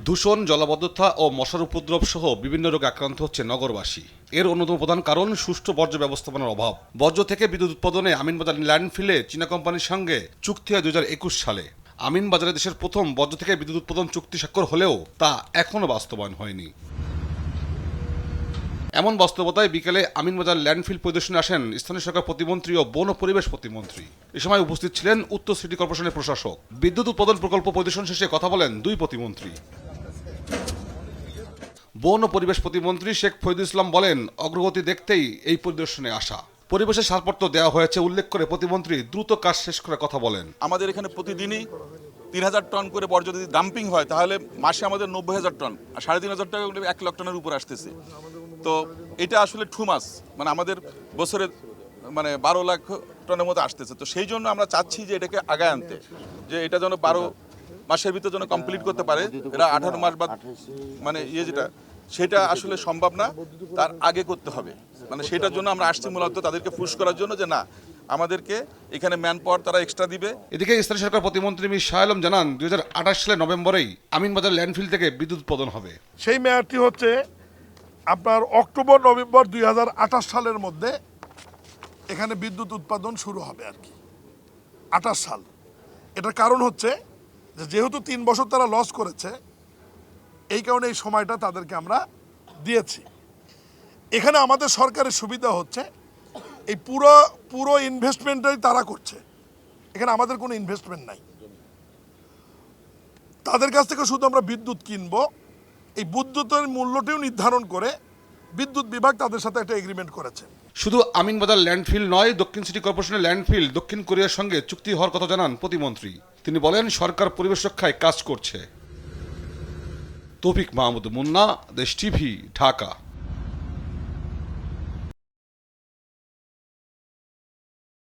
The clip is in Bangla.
দূষণ, জলাবদ্ধতা ও মশার উপদ্রব সহ বিভিন্ন রোগে আক্রান্ত হচ্ছে নগরবাসী। এর অন্যতম প্রধান কারণ সুষ্ঠু বর্জ্য ব্যবস্থাপনার অভাব। বর্জ্য থেকে বিদ্যুৎ উৎপাদনে আমিনবাজার ল্যান্ডফিলে চীনা কোম্পানির সঙ্গে চুক্তি হয় 2021 সালে। আমিনবাজারে দেশের প্রথম বর্জ্য থেকে বিদ্যুৎ উৎপাদন চুক্তি স্বাক্ষর হলেও তা এখনও বাস্তবায়ন হয়নি। এমন বাস্তবতায় বিকেলে আমিনবাজার ল্যান্ডফিল পরিদর্শনে আসেন স্থানীয় সরকার প্রতিমন্ত্রী ও বন ও পরিবেশ প্রতিমন্ত্রী। এ সময় উপস্থিত ছিলেন উত্তর সিটি কর্পোরেশনের প্রশাসক। বিদ্যুৎ উৎপাদন প্রকল্প পরিদর্শন শেষে কথা বলেন দুই প্রতিমন্ত্রী। বন ও পরিবেশ প্রতিমন্ত্রী শেখ ফরিদুল ইসলাম বলেন, অগ্রগতি দেখতেই এই পরিদর্শনে আসা। পরিবেশের ছাড়পত্র দেওয়া হয়েছে উল্লেখ করে প্রতিমন্ত্রী দ্রুত কাজ শেষ করার কথা বলেন। আমাদের এখানে প্রতিদিনই 3000 টন করে বর্জ্য যদি ডাম্পিং হয় তাহলে মাসে আমাদের 90,000 টন আর 3,500 টাকা 1 লাখ টনের উপর আসতেছে। তো এটা আসলে টু মাস, মানে আমাদের বছরে 12 লাখ টনের মতো আসতেছে। তো সেই জন্য আমরা চাচ্ছি যে এটাকে আগায় আনতে, যে এটা যেন 12 মাসের ভিতরে যেন কমপ্লিট করতে পারে। এরা 18 মাস বা যেটা সেটা আসলে সম্ভব না, তার আগে করতে হবে। সেটার জন্য আমরা আসছি মূলত তাদেরকে পুশ করার জন্য, যে না, আমাদেরকে এখানে ম্যান পাওয়ার তারা এক্সট্রা দিবে। এদিকে স্থানীয় সরকার প্রতিমন্ত্রী মি শাহ আলম জানান, 2028 সালের নভেম্বরেই আমিনবাজার ল্যান্ডফিল থেকে বিদ্যুৎ উৎপাদন হবে। সেই মেয়াদটি হচ্ছে আপনার অক্টোবর নভেম্বর 2028 সালের মধ্যে এখানে বিদ্যুৎ উৎপাদন শুরু হবে আর কি। 28 সাল। এটার কারণ হচ্ছে যে যেহেতু 3 বছর তারা লস করেছে, এই কারণে এই সময়টা তাদেরকে আমরা দিয়েছি। এখানে আমাদের সরকারের সুবিধা হচ্ছে এই পুরো ইনভেস্টমেন্টটাই তারা করছে। এখানে আমাদের কোনো ইনভেস্টমেন্ট নাই। তাদের কাছ থেকে শুধু আমরা বিদ্যুৎ কিনবো। এই বিদ্যুতের মূল্যটিও নির্ধারণ করে বিদ্যুৎ বিভাগ তাদের সাথে একটা এগ্রিমেন্ট করেছে। শুধু আমিনবাজার ল্যান্ডফিল নয়, দক্ষিণ সিটি কর্পোরেশনের ল্যান্ডফিল দক্ষিণ কোরিয়ার সঙ্গে চুক্তি হওয়ার কথা জানান প্রতিমন্ত্রী। তিনি বলেন, সরকার পরিবেশ রক্ষায় কাজ করছে। তৌফিক মাহমুদ মুন্না, দেশ টিভি, ঢাকা।